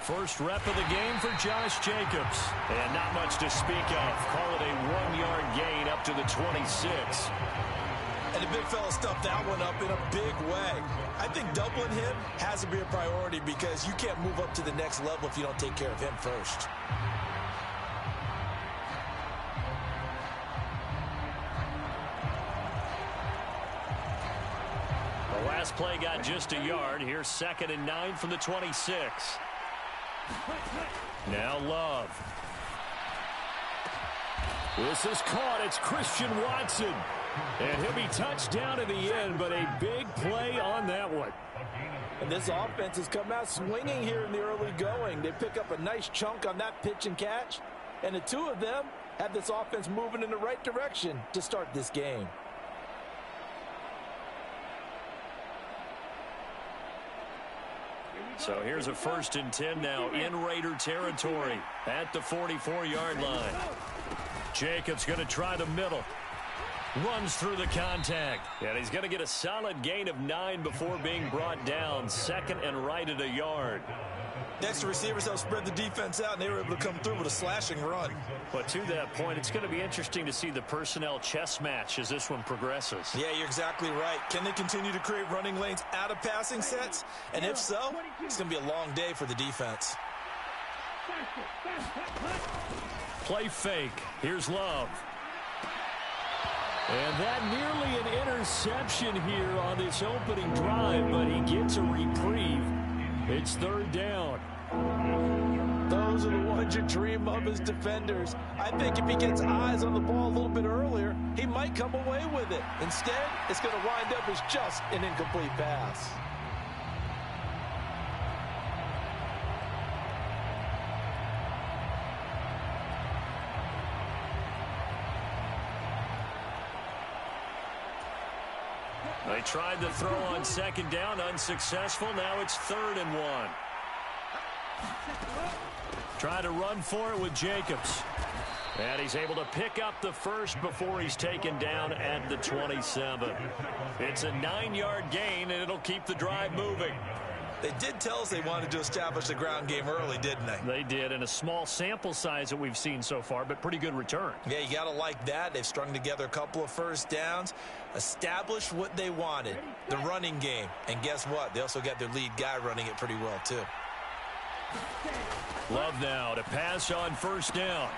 First rep of the game for Josh Jacobs. And not much to speak of. Call it a 1-yard gain up to the 26. And the big fella stuffed that one up in a big way. I think doubling him has to be a priority because you can't move up to the next level if you don't take care of him first. The last play got just a yard. Here's 2nd and 9 from the 26. Now Love. This is caught. It's Christian Watson. And he'll be touched down in the end, but a big play on that one. And this offense has come out swinging here in the early going. They pick up a nice chunk on that pitch and catch. And the two of them have this offense moving in the right direction to start this game. So here's a 1st and 10 now in Raider territory at the 44-yard line. Jacobs going to try the middle. Runs through the contact. And he's going to get a solid gain of 9 before being brought down. 2nd and right at a yard. Next, the receivers helped spread the defense out, and they were able to come through with a slashing run. But to that point, it's going to be interesting to see the personnel chess match as this one progresses. Yeah, you're exactly right. Can they continue to create running lanes out of passing sets? And if so, it's going to be a long day for the defense. Play fake. Here's Love. And that nearly an interception here on this opening drive, but he gets a reprieve. It's 3rd down. Those are the ones you dream of as defenders. I think if he gets eyes on the ball a little bit earlier, he might come away with it. Instead, it's going to wind up as just an incomplete pass. They tried the throw on 2nd down, unsuccessful. Now it's 3rd and 1. Try to run for it with Jacobs. And he's able to pick up the first before he's taken down at the 27. It's a 9-yard gain, and it'll keep the drive moving. They did tell us they wanted to establish the ground game early, didn't they? They did, in a small sample size that we've seen so far, but pretty good return. Yeah, you got to like that. They've strung together a couple of first downs, established what they wanted, the running game. And guess what? They also got their lead guy running it pretty well, too. Love now to pass on 1st down.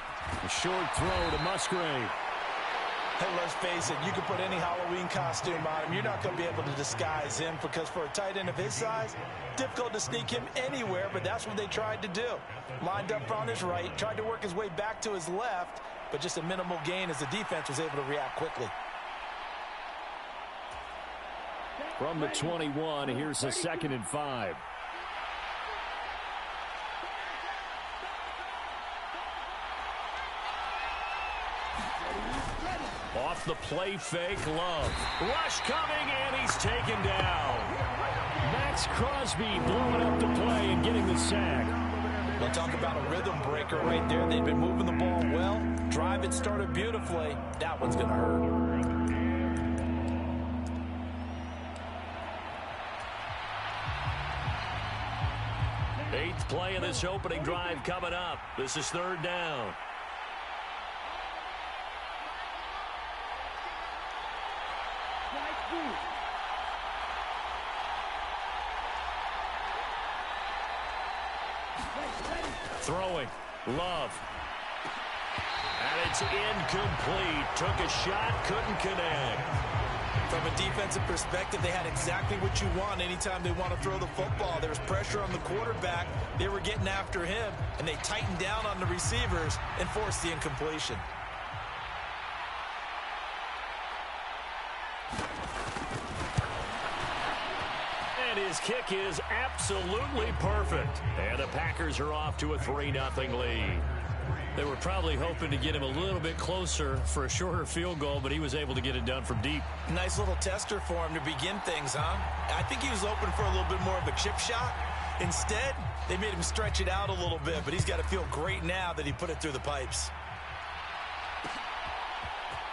A short throw to Musgrave. Hey, let's face it, you can put any Halloween costume on him. You're not going to be able to disguise him because for a tight end of his size, difficult to sneak him anywhere, but that's what they tried to do. Lined up on his right, tried to work his way back to his left, but just a minimal gain as the defense was able to react quickly. From the 21, here's the 2nd and 5. Off the play fake, Love. Rush coming, and he's taken down. Max Crosby blowing up the play and getting the sack. We'll talk about a rhythm breaker right there. They've been moving the ball well. Drive it started beautifully. That one's going to hurt. Eighth play of this opening drive coming up. This is 3rd down. Throwing. Love. And it's incomplete. Took a shot, couldn't connect. From a defensive perspective, they had exactly what you want anytime they want to throw the football. There was pressure on the quarterback. They were getting after him, and they tightened down on the receivers and forced the incompletion. And his kick is absolutely perfect. And the Packers are off to a 3-0 lead. They were probably hoping to get him a little bit closer for a shorter field goal, but he was able to get it done from deep. Nice little tester for him to begin things, huh? I think he was open for a little bit more of a chip shot. Instead, they made him stretch it out a little bit, but he's got to feel great now that he put it through the pipes.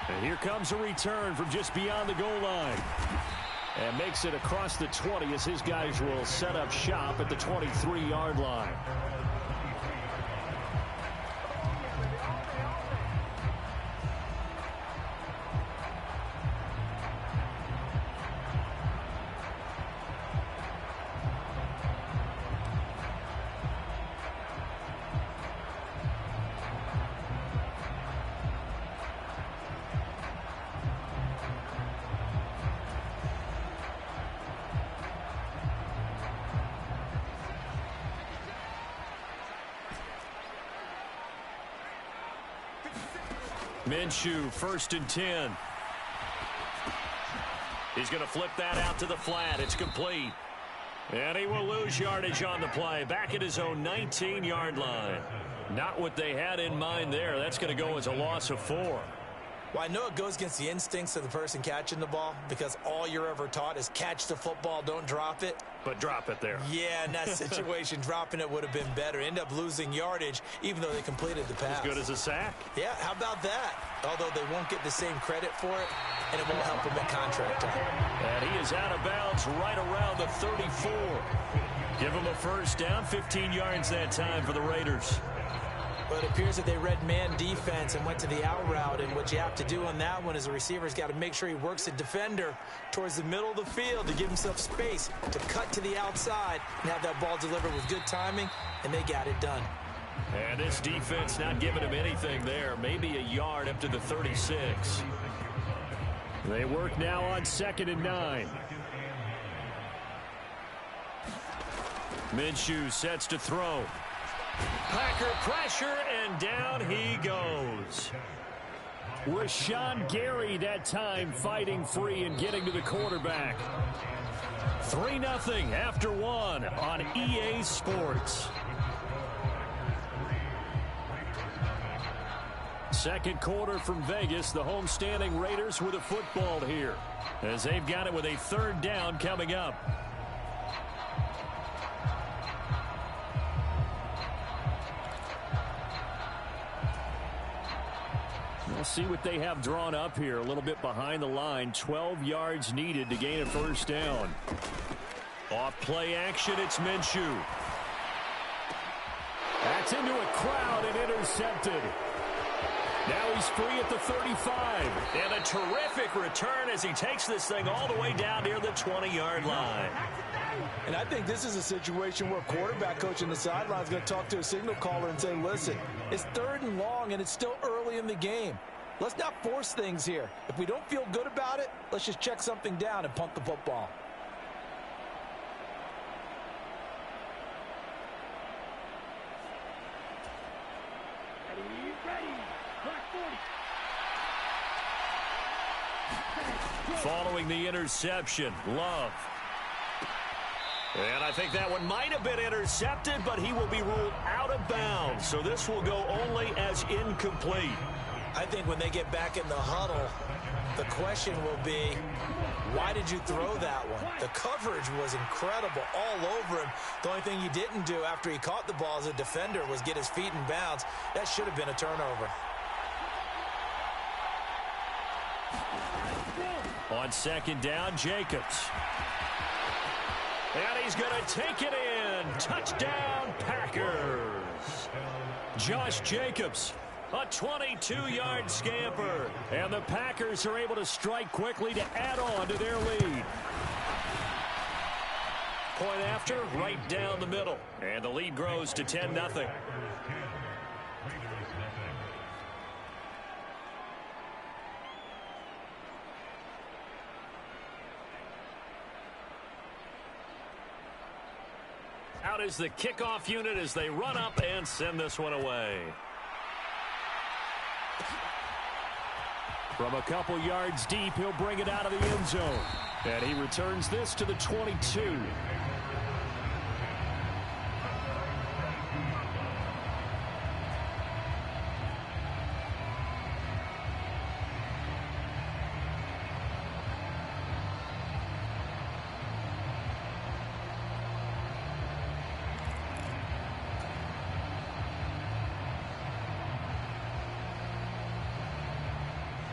And here comes a return from just beyond the goal line. And makes it across the 20 as his guys will set up shop at the 23-yard line. Minshew, 1st and 10. He's going to flip that out to the flat. It's complete. And he will lose yardage on the play. Back at his own 19-yard line. Not what they had in mind there. That's going to go as a loss of 4. Well, I know it goes against the instincts of the person catching the ball because all you're ever taught is catch the football, don't drop it. But drop it there. Yeah, in that situation, dropping it would have been better. End up losing yardage, even though they completed the pass. As good as a sack. Yeah, how about that? Although they won't get the same credit for it, and it won't help them at contract time. And he is out of bounds right around the 34. Give him a first down, 15 yards that time for the Raiders. But it appears that they read man defense and went to the out route. And what you have to do on that one is the receiver's got to make sure he works the defender towards the middle of the field to give himself space to cut to the outside and have that ball delivered with good timing, and they got it done. And this defense not giving him anything there. Maybe a yard up to the 36. They work now on 2nd and 9. Minshew sets to throw. Packer pressure, and down he goes. Rashawn Gary that time fighting free and getting to the quarterback. 3-0 after 1 on EA Sports. Second quarter from Vegas. The homestanding Raiders with a football here as they've got it with a 3rd down coming up. We'll see what they have drawn up here. A little bit behind the line. 12 yards needed to gain a 1st down. Off play action, it's Minshew. That's into a crowd and intercepted. Now he's free at the 35. And a terrific return as he takes this thing all the way down near the 20-yard line. And I think this is a situation where quarterback coach on the sideline is going to talk to a signal caller and say, listen, it's 3rd and long and it's still early in the game. Let's not force things here. If we don't feel good about it, let's just check something down and punt the football. Following the interception, Love. And I think that one might have been intercepted, but he will be ruled out of bounds. So this will go only as incomplete. I think when they get back in the huddle, the question will be, why did you throw that one? The coverage was incredible all over him. The only thing he didn't do after he caught the ball as a defender was get his feet in bounds. That should have been a turnover. On 2nd down, Jacobs. And he's going to take it in. Touchdown, Packers. Josh Jacobs, a 22-yard scamper. And the Packers are able to strike quickly to add on to their lead. Point after, right down the middle. And the lead grows to 10-0. Out is the kickoff unit as they run up and send this one away. From a couple yards deep, he'll bring it out of the end zone. And he returns this to the 22.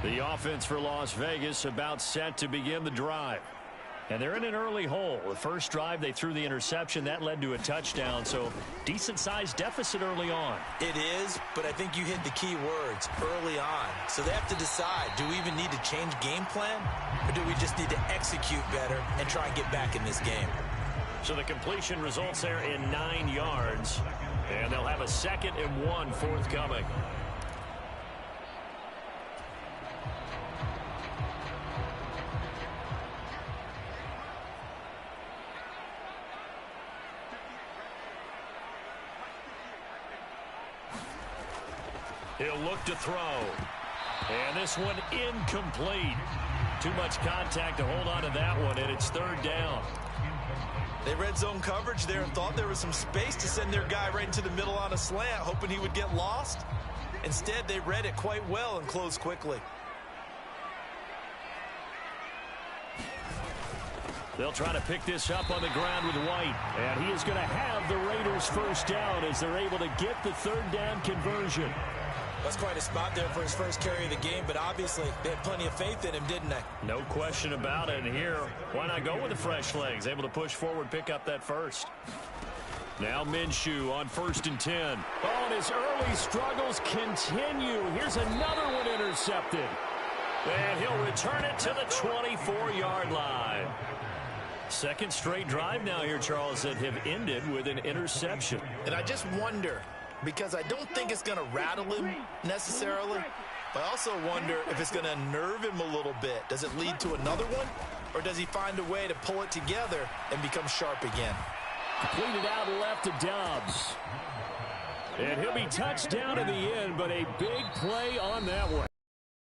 The offense for Las Vegas about set to begin the drive. And they're in an early hole. The first drive, they threw the interception. That led to a touchdown, so decent-sized deficit early on. It is, but I think you hit the key words, early on. So they have to decide, do we even need to change game plan, or do we just need to execute better and try and get back in this game? So the completion results there in 9 yards, and they'll have a 2nd and 1 forthcoming. He'll look to throw. And this one incomplete. Too much contact to hold on to that one, and it's 3rd down. They read zone coverage there and thought there was some space to send their guy right into the middle on a slant, hoping he would get lost. Instead, they read it quite well and closed quickly. They'll try to pick this up on the ground with White. And he is going to have the Raiders' 1st down as they're able to get the 3rd down conversion. That's quite a spot there for his first carry of the game, but obviously they had plenty of faith in him, didn't they? No question about it. And here, why not go with the fresh legs? Able to push forward, pick up that first. Now Minshew on 1st and 10. Oh, and his early struggles continue. Here's another one intercepted. And he'll return it to the 24-yard line. 2nd straight drive now here, Charles, that have ended with an interception. And I just wonder, because I don't think it's going to rattle him necessarily, but I also wonder if it's going to unnerve him a little bit. Does it lead to another one, or does he find a way to pull it together and become sharp again? Completed out left to Dobbs. And he'll be touched down in the end, but a big play on that one.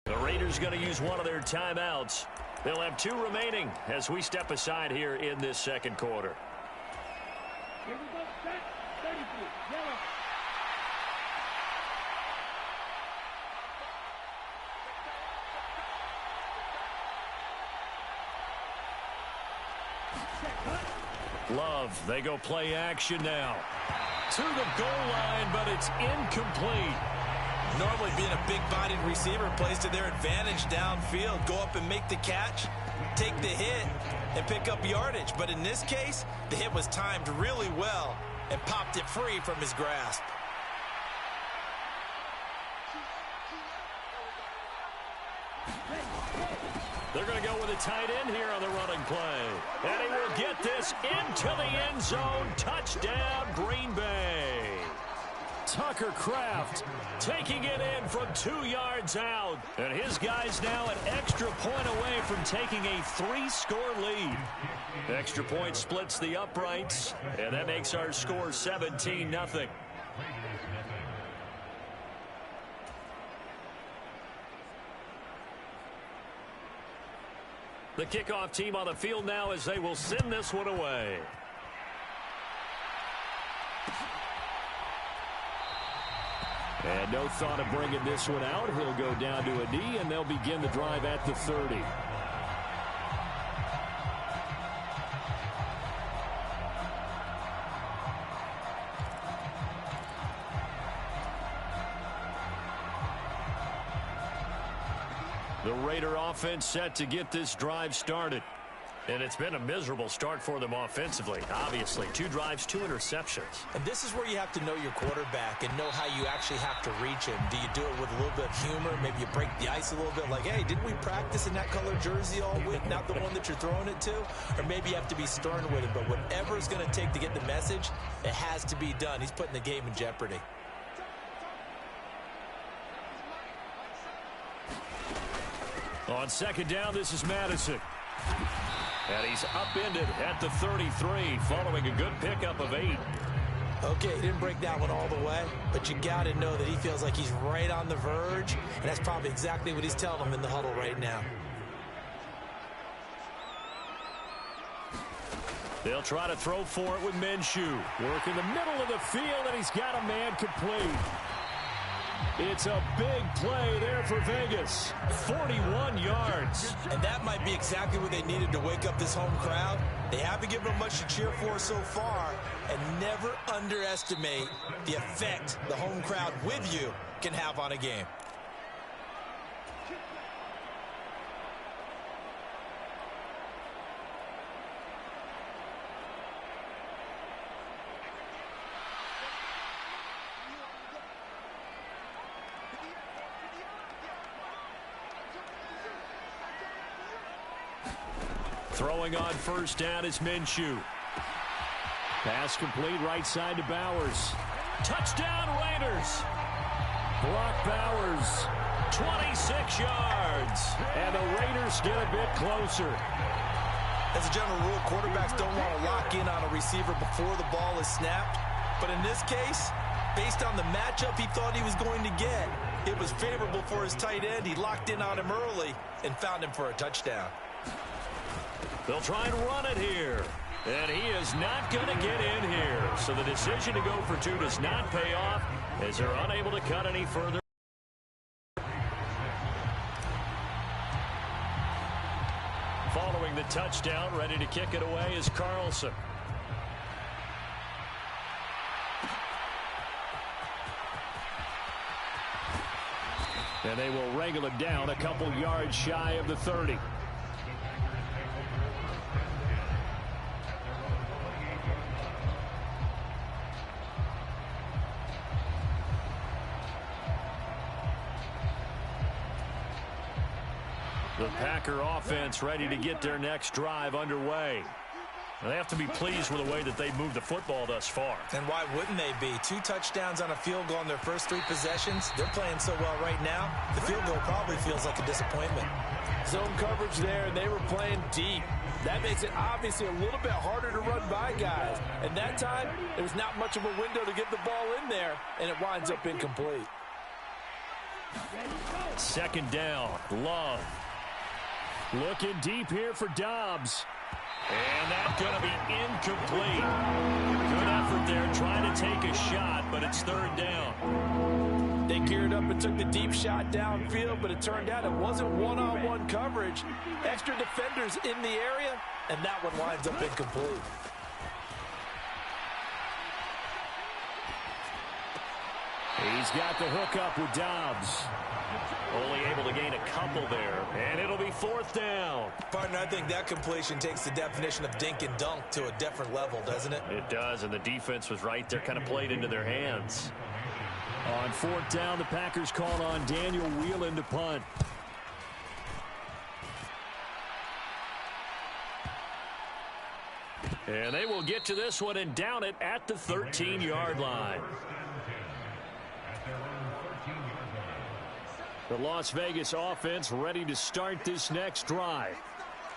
The Raiders going to use one of their timeouts. They'll have 2 remaining as we step aside here in this 2nd quarter. Here we go. Set. 33. Yellow. Love, they go play action now. To the goal line, but it's incomplete. Normally being a big-bodied receiver plays to their advantage downfield. Go up and make the catch, take the hit, and pick up yardage. But in this case, the hit was timed really well and popped it free from his grasp. They're going to go with a tight end here on the running play. And he will get this into the end zone. Touchdown, Green Bay. Tucker Kraft taking it in from 2 yards out. And his guy's now an extra point away from taking a 3-score lead. Extra point splits the uprights, and that makes our score 17-0. The kickoff team on the field now as they will send this one away. And no thought of bringing this one out. He'll go down to a knee, and they'll begin the drive at the 30. The Raider offense set to get this drive started. And it's been a miserable start for them offensively. Obviously, 2 drives, 2 interceptions. And this is where you have to know your quarterback and know how you actually have to reach him. Do you do it with a little bit of humor? Maybe you break the ice a little bit, like, hey, didn't we practice in that color jersey all week, not the one that you're throwing it to? Or maybe you have to be stern with him. But whatever it's going to take to get the message, it has to be done. He's putting the game in jeopardy. On 2nd down, this is Madison. And he's upended at the 33 following a good pickup of 8. Okay, he didn't break that one all the way, but you got to know that he feels like he's right on the verge, and that's probably exactly what he's telling them in the huddle right now. They'll try to throw for it with Minshew. Work in the middle of the field, and he's got a man complete. It's a big play there for Vegas. 41 yards. And that might be exactly what they needed to wake up this home crowd. They haven't given them much to cheer for so far. And never underestimate the effect the home crowd with you can have on a game. Throwing on first down is Minshew. Pass complete right side to Bowers. Touchdown Raiders. Brock Bowers, 26 yards. And the Raiders get a bit closer. As a general rule, quarterbacks don't want to lock in on a receiver before the ball is snapped. But in this case, based on the matchup he thought he was going to get, it was favorable for his tight end. He locked in on him early and found him for a touchdown. They'll try and run it here. And he is not going to get in here. So the decision to go for two does not pay off as they're unable to cut any further. Following the touchdown, ready to kick it away is Carlson. And they will wrangle it down a couple yards shy of the 30. The Packer offense ready to get their next drive underway. They have to be pleased with the way that they've moved the football thus far. And why wouldn't they be? 2 touchdowns on a field goal in their first 3 possessions. They're playing so well right now, the field goal probably feels like a disappointment. Zone coverage there, and they were playing deep. That makes it obviously a little bit harder to run by guys. And that time, there was not much of a window to get the ball in there, and it winds up incomplete. Second down, Love. Looking deep here for Dobbs. And that's going to be incomplete. Good effort there trying to take a shot, but it's third down. They geared up and took the deep shot downfield, but it turned out it wasn't one-on-one coverage. Extra defenders in the area, and that one winds up incomplete. He's got the hook up with Dobbs. Only able to gain a couple there, and it'll be fourth down. Partner, I think that completion takes the definition of dink and dunk to a different level, doesn't it? It does, and the defense was right there, kind of played into their hands. On fourth down, the Packers called on Daniel Whelan to punt. And they will get to this one and down it at the 13-yard line. The Las Vegas offense ready to start this next drive.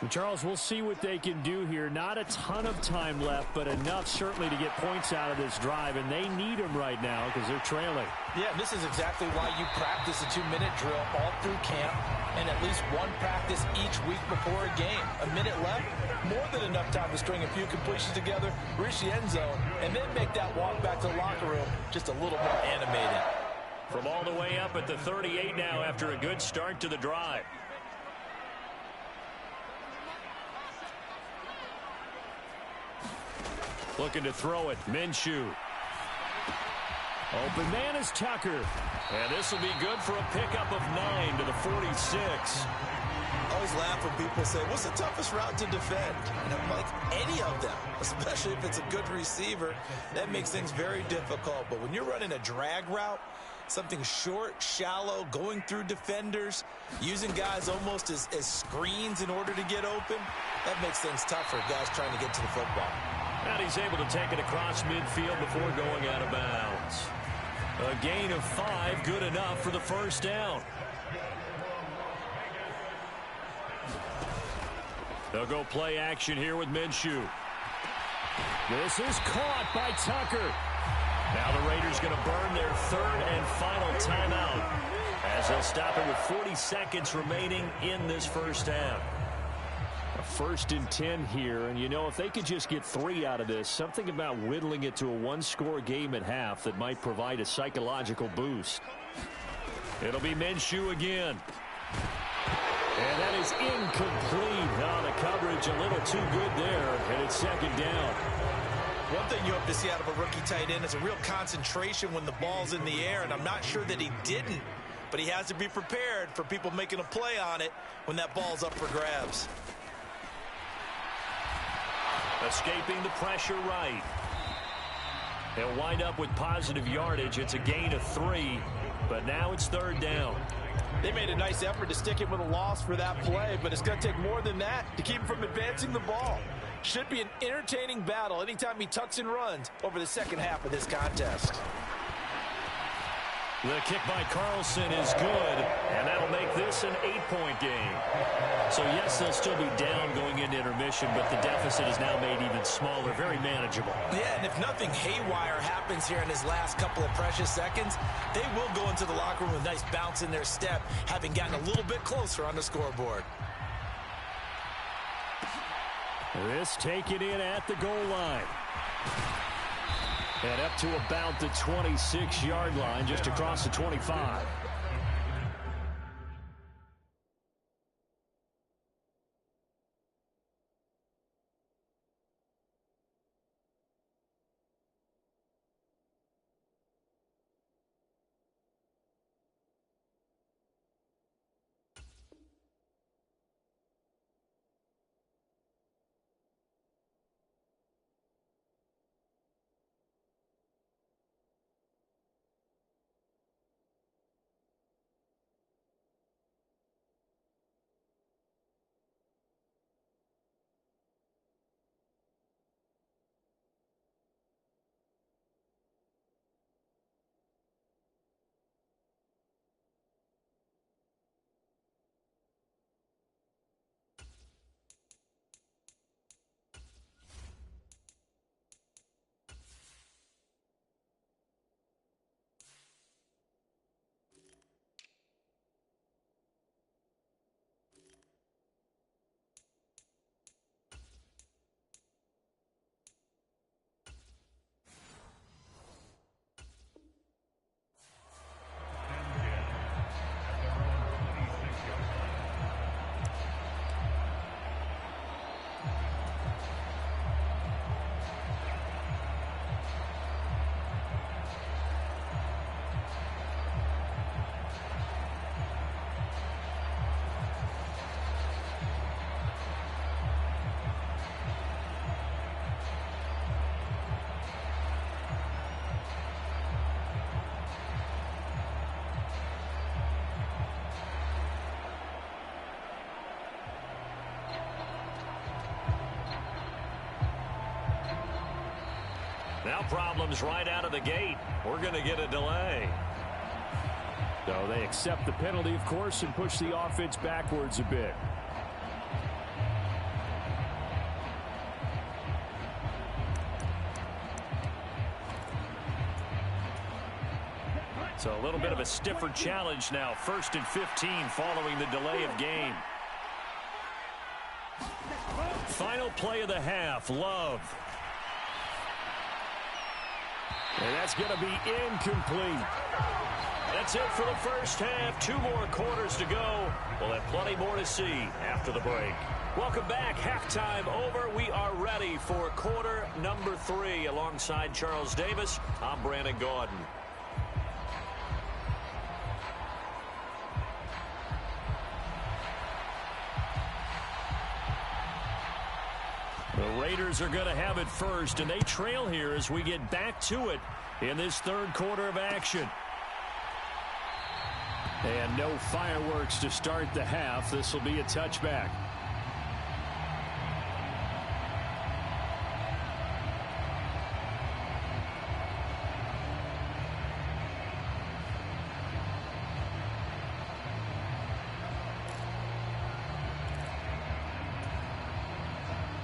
And Charles, we'll see what they can do here. Not a ton of time left, but enough certainly to get points out of this drive, and they need them right now because they're trailing. Yeah, this is exactly why you practice a 2-minute drill all through camp and at least one practice each week before a game. A minute left, more than enough time to string a few completions together, reach the end zone, and then make that walk back to the locker room just a little more animated. From all the way up at the 38 now after a good start to the drive. Looking to throw it, Minshew. Open man is Tucker. And this will be good for a pickup of 9 to the 46. I always laugh when people say, what's the toughest route to defend? And I'm like, any of them, especially if it's a good receiver. That makes things very difficult. But when you're running a drag route, something short, shallow, going through defenders, using guys almost as screens in order to get open, that makes things tough for guys trying to get to the football. And he's able to take it across midfield before going out of bounds. A gain of 5, good enough for the first down. They'll go play action here with Minshew. This is caught by Tucker. Now the Raiders going to burn their third and final timeout as they'll stop it with 40 seconds remaining in this first half. A 1st and 10 here, and you know, if they could just get 3 out of this, something about whittling it to a 1-score game at half that might provide a psychological boost. It'll be Minshew again. And that is incomplete. Now the coverage a little too good there, and it's second down. One thing you hope to see out of a rookie tight end is a real concentration when the ball's in the air, and I'm not sure that he didn't, but he has to be prepared for people making a play on it when that ball's up for grabs. Escaping the pressure right. They'll wind up with positive yardage. It's a gain of 3, but now it's third down. They made a nice effort to stick him with a loss for that play, but it's going to take more than that to keep him from advancing the ball. Should be an entertaining battle anytime he tucks and runs over the second half of this contest. The kick by Carlson is good, and that'll make this an 8-point game. So, yes, they'll still be down going into intermission, but the deficit is now made even smaller, very manageable. Yeah, and if nothing haywire happens here in his last couple of precious seconds, they will go into the locker room with a nice bounce in their step, having gotten a little bit closer on the scoreboard. This taken in at the goal line. And up to about the 26-yard line, just across the 25. Now problems right out of the gate. We're going to get a delay. So they accept the penalty, of course, and push the offense backwards a bit. So a little bit of a stiffer challenge now. 1st and 15 following the delay of game. Final play of the half. Love. And that's going to be incomplete. That's it for the first half. 2 more quarters to go. We'll have plenty more to see after the break. Welcome back. Halftime over. We are ready for quarter number 3. Alongside Charles Davis, I'm Brandon Gaudin. The Raiders are going to have it first, and they trail here as we get back to it in this third quarter of action. And no fireworks to start the half. This will be a touchback.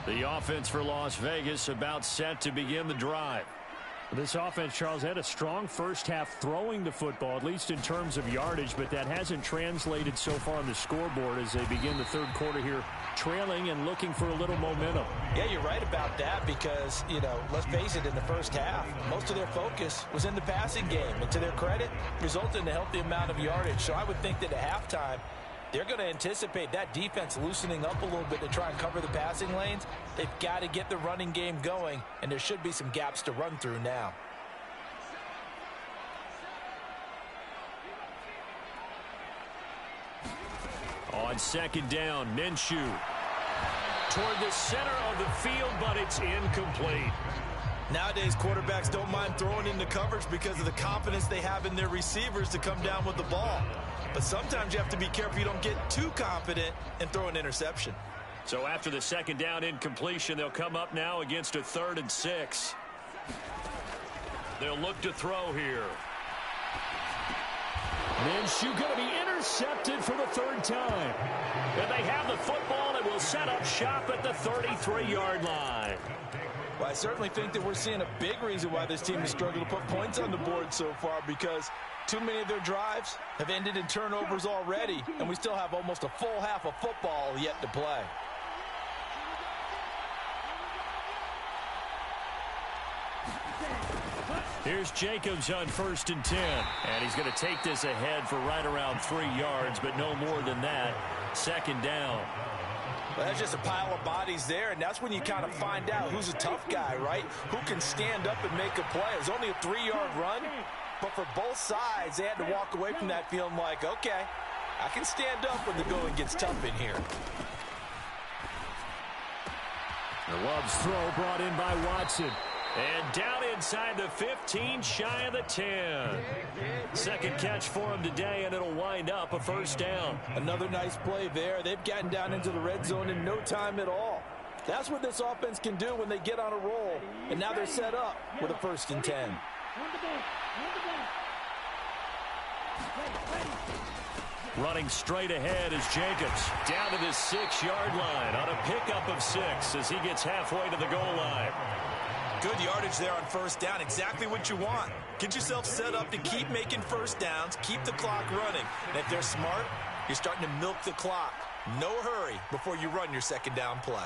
The offense for Las Vegas about set to begin the drive. This offense, Charles, had a strong first half throwing the football, at least in terms of yardage, but that hasn't translated so far on the scoreboard as they begin the third quarter here, trailing and looking for a little momentum. Yeah, you're right about that because, let's face it, in the first half, most of their focus was in the passing game. And to their credit, resulted in a healthy amount of yardage. So I would think that at halftime, they're going to anticipate that defense loosening up a little bit to try and cover the passing lanes. They've got to get the running game going, and there should be some gaps to run through now. On second down, Minshew toward the center of the field, but it's incomplete. Nowadays, quarterbacks don't mind throwing into coverage because of the confidence they have in their receivers to come down with the ball. But sometimes you have to be careful you don't get too confident and throw an interception. So after the second down incompletion, they'll come up now against a 3rd and 6. They'll look to throw here. Minshew going to be intercepted for the 3rd time. And they have the football and will set up shop at the 33-yard line. Well, I certainly think that we're seeing a big reason why this team has struggled to put points on the board so far, because too many of their drives have ended in turnovers already, and we still have almost a full half of football yet to play. Here's Jacobs on 1st and 10. And he's going to take this ahead for right around 3 yards, but no more than that. 2nd down. Well, that's just a pile of bodies there, and that's when you kind of find out who's a tough guy, right? Who can stand up and make a play. It was only a 3-yard run, but for both sides, they had to walk away from that feeling like, okay, I can stand up when the going gets tough in here. The Love's throw brought in by Watson. And down inside the 15, shy of the 10. 2nd catch for him today, and it'll wind up a 1st down. Another nice play there. They've gotten down into the red zone in no time at all. That's what this offense can do when they get on a roll. And now they're set up with a 1st and 10. Running straight ahead is Jacobs. Down to the 6-yard line on a pickup of 6 as he gets halfway to the goal line. Good yardage there on 1st down. Exactly what you want. Get yourself set up to keep making 1st downs, keep the clock running. And if they're smart, you're starting to milk the clock. No hurry before you run your 2nd down play.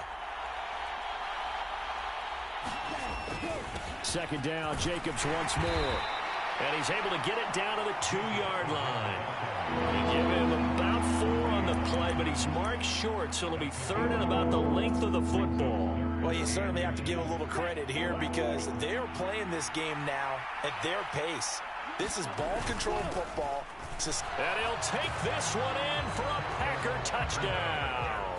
2nd down, Jacobs once more. And he's able to get it down to the 2-yard line. They give him about 4 on the play, but he's marked short, so it'll be 3rd and about the length of the football. Well, you certainly have to give a little credit here because they're playing this game now at their pace. This is ball control football. And he'll take this one in for a Packer touchdown.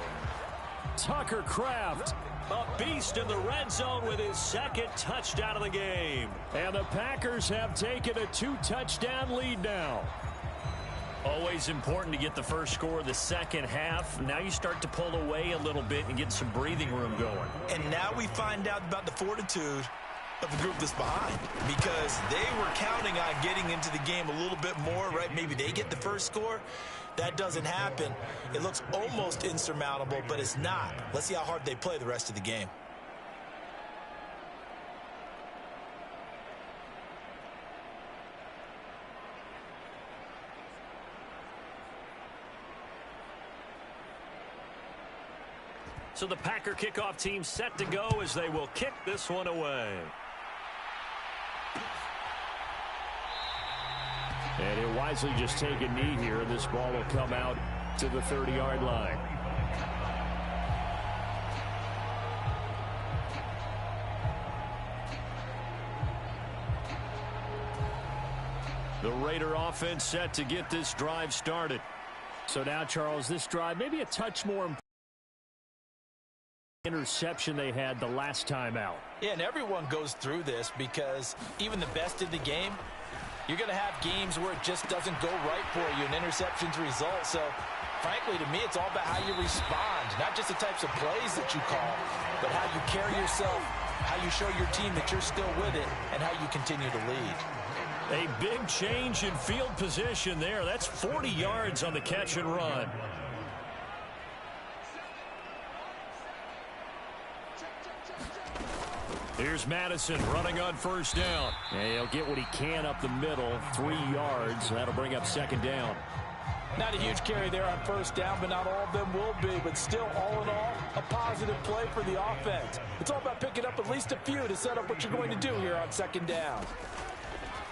Tucker Kraft, a beast in the red zone with his 2nd touchdown of the game. And the Packers have taken a 2-touchdown lead now. Always important to get the first score of the second half. Now you start to pull away a little bit and get some breathing room going. And now we find out about the fortitude of the group that's behind, because they were counting on getting into the game a little bit more, right? Maybe they get the first score. That doesn't happen. It looks almost insurmountable, but it's not. Let's see how hard they play the rest of the game. So the Packer kickoff team set to go as they will kick this one away. And he'll wisely just take a knee here, and this ball will come out to the 30-yard line. The Raider offense set to get this drive started. So now, Charles, this drive maybe a touch more important. Interception they had the last time out. Yeah, and everyone goes through this because even the best in the game, you're going to have games where it just doesn't go right for you, and interceptions result. So, frankly, to me, it's all about how you respond, not just the types of plays that you call, but how you carry yourself, how you show your team that you're still with it, and how you continue to lead. A big change in field position there. That's 40 yards on the catch and run. Here's Madison running on 1st down. And he'll get what he can up the middle, 3 yards. That'll bring up 2nd down. Not a huge carry there on 1st down, but not all of them will be. But still, all in all, a positive play for the offense. It's all about picking up at least a few to set up what you're going to do here on 2nd down.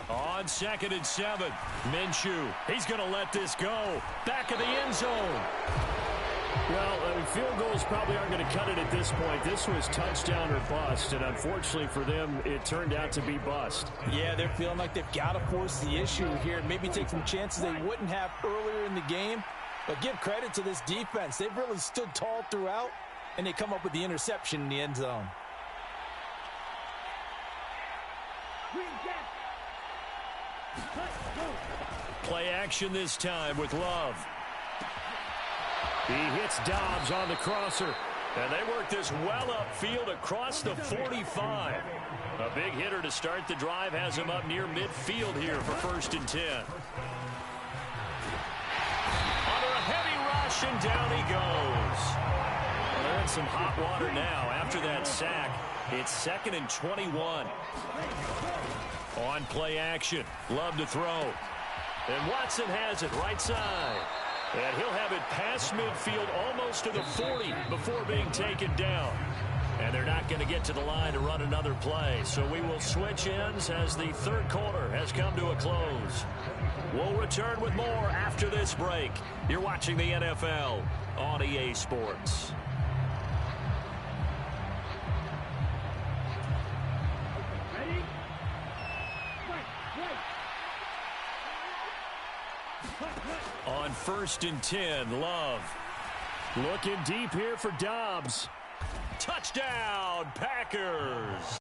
On 2nd and 7, Minshew. He's going to let this go. Back of the end zone. Well, field goals probably aren't going to cut it at this point. This was touchdown or bust, and unfortunately for them, it turned out to be bust. Yeah, they're feeling like they've got to force the issue here and maybe take some chances they wouldn't have earlier in the game. But give credit to this defense. They've really stood tall throughout, and they come up with the interception in the end zone. Play action this time with Love. He hits Dobbs on the crosser. And they work this well upfield across the 45. A big hitter to start the drive has him up near midfield here for 1st and 10. Under a heavy rush, and down he goes. Well, they're in some hot water now after that sack. It's 2nd and 21. On play action, Love to throw. And Watson has it right side. And he'll have it past midfield almost to the 40 before being taken down. And they're not going to get to the line to run another play. So we will switch ends as the 3rd quarter has come to a close. We'll return with more after this break. You're watching the NFL on EA Sports. On 1st and 10, Love. Looking deep here for Dobbs. Touchdown, Packers.